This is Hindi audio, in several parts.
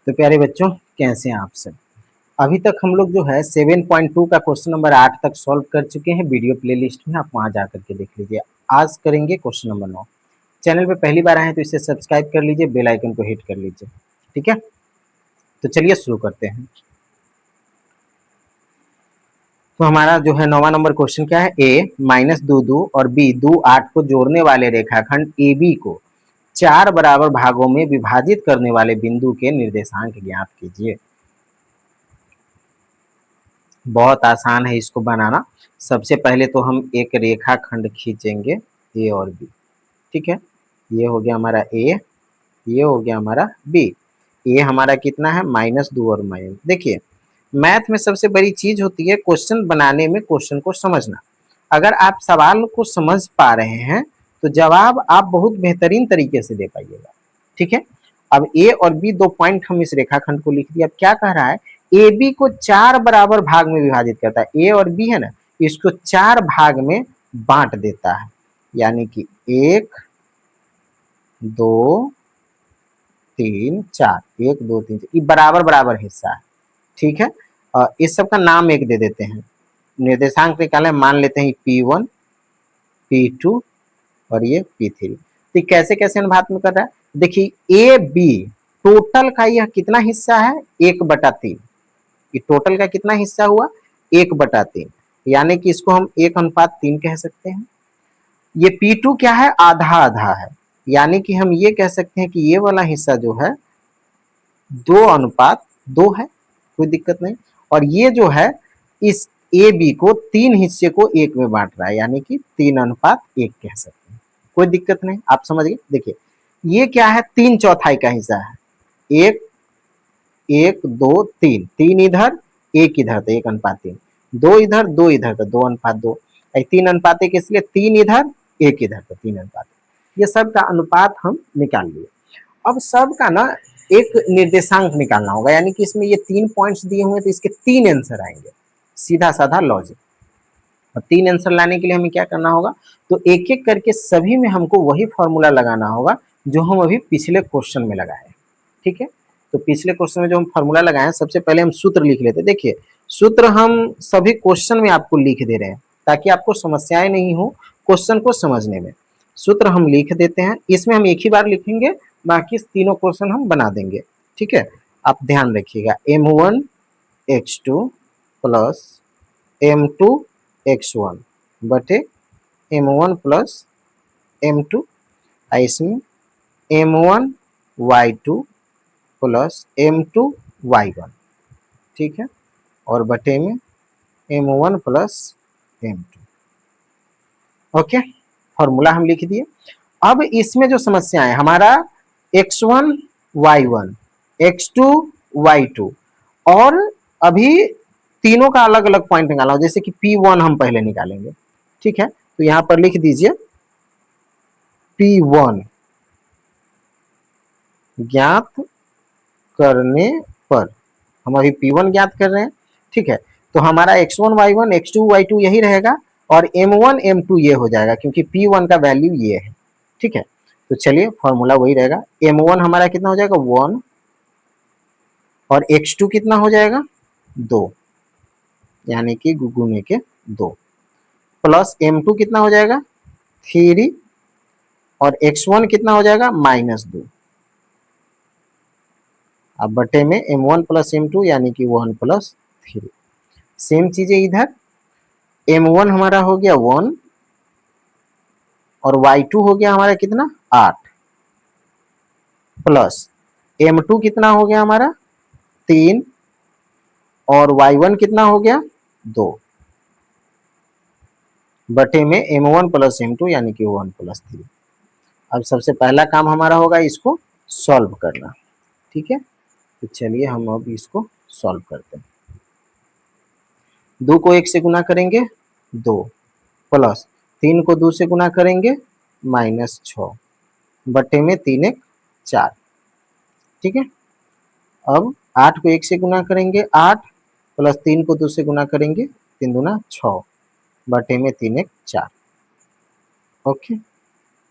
तो प्यारे बच्चों, कैसे हैं आप सब। अभी तक हम लोग जो है 7.2 का क्वेश्चन नंबर 8 तक सॉल्व कर चुके हैं। वीडियो प्लेलिस्ट में आप वहां जाकर के देख लीजिए। आज करेंगे क्वेश्चन नंबर 9। चैनल पे पहली बार आए हैं तो इसे सब्सक्राइब कर लीजिए, बेल आइकन को हिट कर लीजिए। ठीक है, तो चलिए शुरू करते हैं। तो हमारा जो है 9वां नंबर क्वेश्चन क्या है, a -2 और b 2 8 को जोड़ने वाले रेखाखंड AB को 4 बराबर भागों में विभाजित करने वाले बिंदु के निर्देशांक ज्ञात कीजिए। बहुत आसान है इसको बनाना। सबसे पहले तो हम एक रेखाखंड खींचेंगे ए और बी। ठीक है, ये हो गया हमारा ए, ये हो गया हमारा बी। ए हमारा कितना है, -2 और माइनस। देखिए, मैथ में सबसे बड़ी चीज होती है क्वेश्चन बनाने में क्वेश्चन को समझना। अगर आप सवाल को समझ पा रहे हैं तो जवाब आप बहुत बेहतरीन तरीके से दे पाइएगा। ठीक है, अब ए और बी 2 पॉइंट हम इस रेखाखंड को लिख दिया। अब क्या कह रहा है, ए बी को 4 बराबर भाग में विभाजित करता है। ए और बी है ना, इसको 4 भाग में बांट देता है, यानी कि 1 2 3 4, 1 2 3 4, ये बराबर बराबर हिस्सा है। ठीक है, इस सब का नाम एक दे देते हैं। निर्देशांक निकाले, मान लेते हैं P1 P2 और ये P3। तो कैसे कैसे अनुपात में कर रहा है, देखिए ए बी टोटल का यह कितना हिस्सा है, 1/3। ये टोटल का कितना हिस्सा हुआ, 1/3, यानी कि इसको हम 1:3 कह सकते हैं। ये P2 क्या है, आधा आधा है, यानी कि हम ये कह सकते हैं कि ये वाला हिस्सा जो है 2:2 है, कोई दिक्कत नहीं। और ये जो है इस ए बी को 3 हिस्से को 1 में बांट रहा है, यानी कि 3:1 कह सकते हैं, कोई दिक्कत नहीं। आप समझ गए। देखिए ये क्या है, 3/4 का हिस्सा है। 1 1 2 3, 3 इधर 1 इधर, तो 1:3। 2 इधर 2 इधर, तो 2:2। 3:1 इसलिए 3 इधर 1 इधर, तो 3:1। ये सब का अनुपात हम निकाल लिए। अब सब का ना एक निर्देशांक निकालना होगा, यानी कि इसमें ये 3 पॉइंट्स दिए हुए हैं तो इसके 3 आंसर आएंगे। सीधा साधा लॉजिक। और 3 आंसर लाने के लिए हमें क्या करना होगा, तो एक एक करके सभी में हमको वही फॉर्मूला लगाना होगा जो हम अभी पिछले क्वेश्चन में लगाए। ठीक है, तो पिछले क्वेश्चन में जो हम फॉर्मूला लगाए, सबसे पहले हम सूत्र लिख लेते। देखिए सूत्र हम सभी क्वेश्चन में आपको लिख दे रहे हैं ताकि आपको समस्याएं नहीं हो क्वेश्चन को समझने में। सूत्र हम लिख देते हैं, इसमें हम एक ही बार लिखेंगे, बाकी तीनों क्वेश्चन हम बना देंगे। ठीक है, आप ध्यान रखिएगा, m1x2 प्लस m2x1 बटे m1 प्लस m2, इसमें m1y2 प्लस m2y1। ठीक है, और बटे में m1 plus m2। Okay, formula हम लिख दिए। अब इसमें जो समस्या है हमारा x1 y1 x2 y2, और अभी तीनों का अलग अलग पॉइंट निकालना हो, जैसे कि P1 हम पहले निकालेंगे। ठीक है, तो यहां पर लिख दीजिए P1 ज्ञात करने पर, हम अभी P1 ज्ञात कर रहे हैं। ठीक है, तो हमारा x1 y1 x2 y2 यही रहेगा, और m1 m2 ये हो जाएगा क्योंकि P1 का वैल्यू ये है। ठीक है, तो चलिए फॉर्मूला वही रहेगा। m1 हमारा कितना हो जाएगा, 1, और x2 कितना हो जाएगा, 2, यानी कि गुने के 2, प्लस m2 कितना हो जाएगा, 3, और x1 कितना हो जाएगा, -2। अब बटे में m1 प्लस m2 यानी कि 1 प्लस 3। सेम चीजें इधर, m1 हमारा हो गया 1, और y2 हो गया हमारा कितना, 8, प्लस m2 कितना हो गया हमारा 3, और y1 कितना हो गया 2, बटे में m1 प्लस m2 यानी कि 1 प्लस 3। अब सबसे पहला काम हमारा होगा इसको सॉल्व करना। ठीक है, तो चलिए हम अब इसको सॉल्व करते हैं। 2 को 1 से गुना करेंगे 2, प्लस 3 को 2 से गुना करेंगे -6, बटे में 3 1 4। ठीक है, अब 8 को 1 से गुना करेंगे 8, प्लस 3 को 2 से गुना करेंगे 3 दूना 6, बटे में 3 1 4। ओके,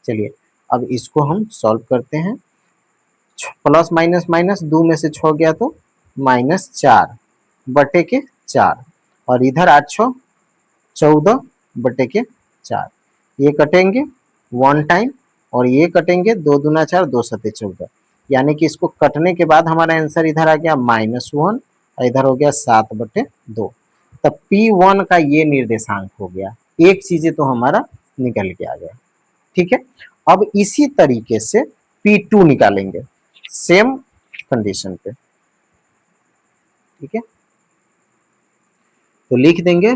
चलिए अब इसको हम सॉल्व करते हैं। प्लस माइनस माइनस, 2 में से 6 गया तो -4 बटे के 4, और इधर 8 6 14 बटे के 4। ये कटेंगे 1 टाइम, और ये कटेंगे 2 दूना 4 2 सते 14, यानी कि इसको कटने के बाद हमारा आंसर इधर आ गया -1 और इधर हो गया 7/2। तब P1 का ये निर्देशांक हो गया। एक चीजें तो हमारा निकल के आ गया। ठीक है, अब इसी तरीके से P2 निकालेंगे सेम कंडीशन पे। ठीक है, तो लिख देंगे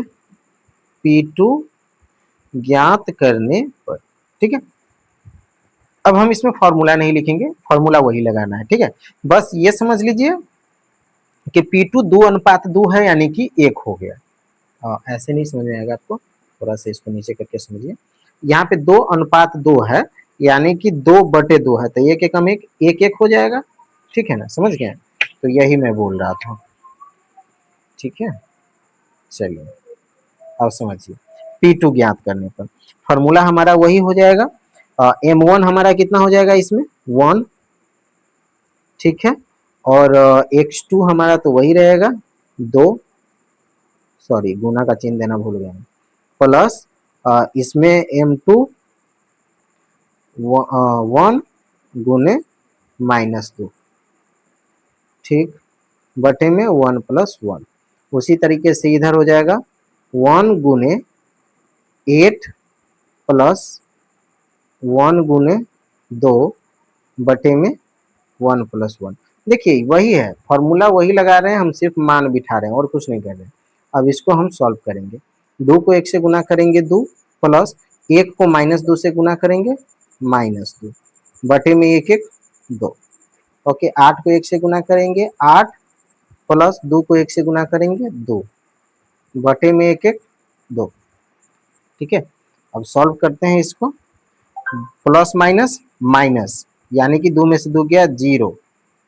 P2 ज्ञात करने पर। ठीक है, अब हम इसमें फॉर्मूला नहीं लिखेंगे, फॉर्मूला वही लगाना है। ठीक है, बस ये समझ लीजिए कि P2 2:2 है, यानी कि 1 हो गया। ऐसे नहीं समझ में आएगा आपको, थोड़ा सा इसको नीचे करके समझिए। यहाँ पे 2:2 है, यानी कि 2/2 है, तो 1 एकम 1 1 1 हो जाएगा। ठीक है ना, समझ गए? तो यही मैं बोल रहा था। ठीक है, चलिए अब समझिए। P2 ज्ञात करने पर फॉर्मूला हमारा वही हो जाएगा। M1 हमारा कितना हो जाएगा इसमें 1। ठीक है, और X2 हमारा तो वही रहेगा 2, सॉरी गुना का चिन्ह देना भूल गया, प्लस इसमें M2 1 गुने -2। ठीक, बटे में 1 + 1। उसी तरीके से इधर हो जाएगा 1 गुने 8 प्लस 1 गुने 2 बटे में 1 + 1। देखिए वही है, फॉर्मूला वही लगा रहे हैं, हम सिर्फ मान बिठा रहे हैं और कुछ नहीं कर रहे हैं। अब इसको हम सॉल्व करेंगे। 2 को 1 से गुना करेंगे 2, प्लस 1 को -2 से गुना करेंगे -2 बटे में 1 1 2। ओके, 8 को 1 से गुना करेंगे 8, प्लस 2 को 1 से गुना करेंगे 2 बटे में 1 1 2। ठीक है, अब सॉल्व करते हैं इसको। प्लस माइनस माइनस, यानी कि 2 में से 2 गया 0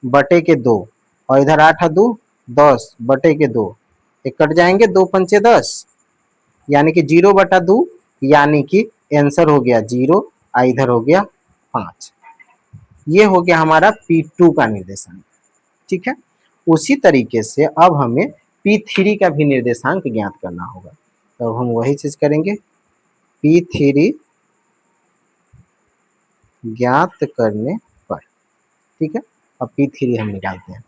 बटे के 2, और इधर 8 2 10 बटे के 2, एक कट जाएंगे 2 पंचे 10, यानी कि 0/2, यानी कि आंसर हो गया 0, इधर हो गया 5। ये हो गया हमारा P2 का निर्देशांक। ठीक है, उसी तरीके से अब हमें P3 का भी निर्देशांक ज्ञात करना होगा, तो हम वही चीज करेंगे। P3 ज्ञात करने पर। ठीक है, अब P3 हम निकालते हैं।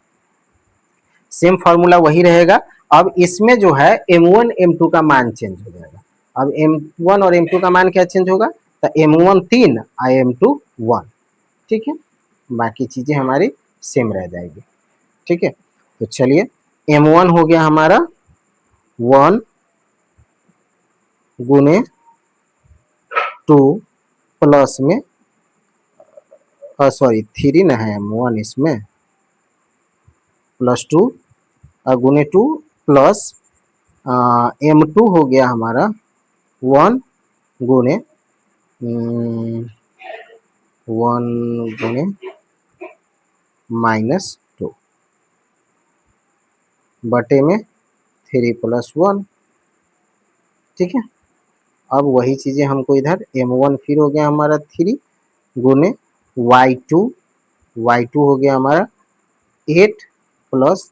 सेम फॉर्मूला वही रहेगा। अब इसमें जो है M1 M2 का मान चेंज हो जाएगा। अब M1 और M2 का मान क्या चेंज होगा, तो M1 3 और M2 1। ठीक है, बाकी चीजें हमारी सेम रह जाएगी। ठीक है, तो चलिए M1 हो गया हमारा 1 गुने 2 प्लस में सॉरी 3 ना है M1 इसमें, +2 गुने 2 प्लस M2 हो गया हमारा 1 गुने 1 गुने -2 बटे में 3 + 1। ठीक है, अब वही चीजें हमको इधर M1 फिर हो गया हमारा 3 गुने y2 हो गया हमारा 8 प्लस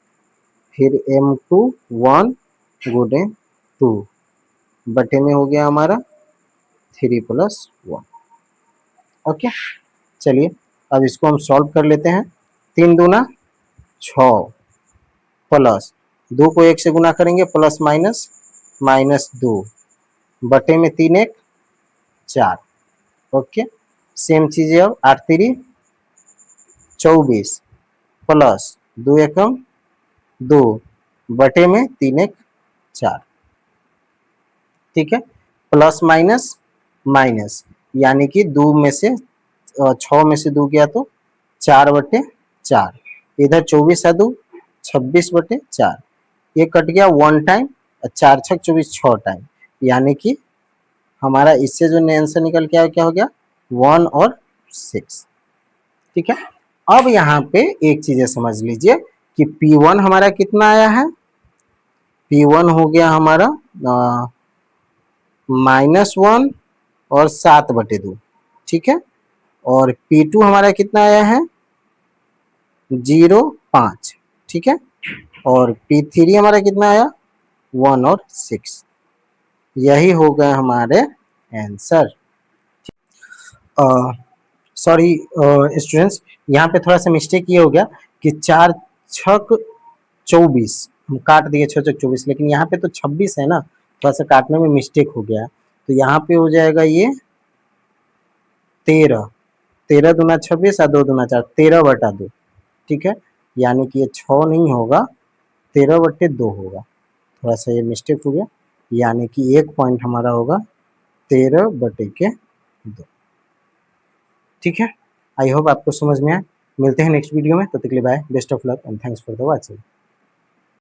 फिर M2 1 गुने 2 बटे में हो गया हमारा 3 + 1। ओके, चलिए अब इसको हम सॉल्व कर लेते हैं। 3 दूना 6 प्लस 2 को 1 से गुना करेंगे प्लस माइनस -2 बटे में 3 1 4। ओके, सेम चीज है। अब 8 3 24 प्लस 2 एकम 2 बटे में 3 1 4। ठीक है, प्लस माइनस माइनस, यानी कि 2 में से 6 में से 2 गया तो 4/4, इधर 24 है 2 26/4, ये कट गया 1 टाइम, 4 6 24 6 टाइम, यानी कि हमारा इससे जो आंसर निकल के आया क्या हो गया 1 और 6। ठीक है, अब यहाँ पे एक चीज समझ लीजिए कि P1 हमारा कितना आया है। P1 हो गया हमारा -1 और 7/2। ठीक है, और P2 हमारा कितना आया है 0.5, ठीक है। और P3 हमारा कितना आया 1 और 6। यही हो गए हमारे आंसर। सॉरी स्टूडेंट्स, यहाँ पे थोड़ा सा मिस्टेक ये हो गया कि 4 छक 24 हम काट दिए 6 छक 24, लेकिन यहाँ पे तो 26 है ना, थोड़ा सा काटने में मिस्टेक हो गया। तो यहाँ पे हो जाएगा ये 13, 13 दूना 26 और 2 दूना 4, 13/2, ठीक है। यानी कि ये 6 नहीं होगा, 13/2 होगा। थोड़ा सा ये मिस्टेक हो गया, यानी कि 1 पॉइंट हमारा होगा 13/2, ठीक है। आई होप आपको समझ में आए। मिलते हैं नेक्स्ट वीडियो में, तब तक के लिए bye, best of luck and thanks for the watching.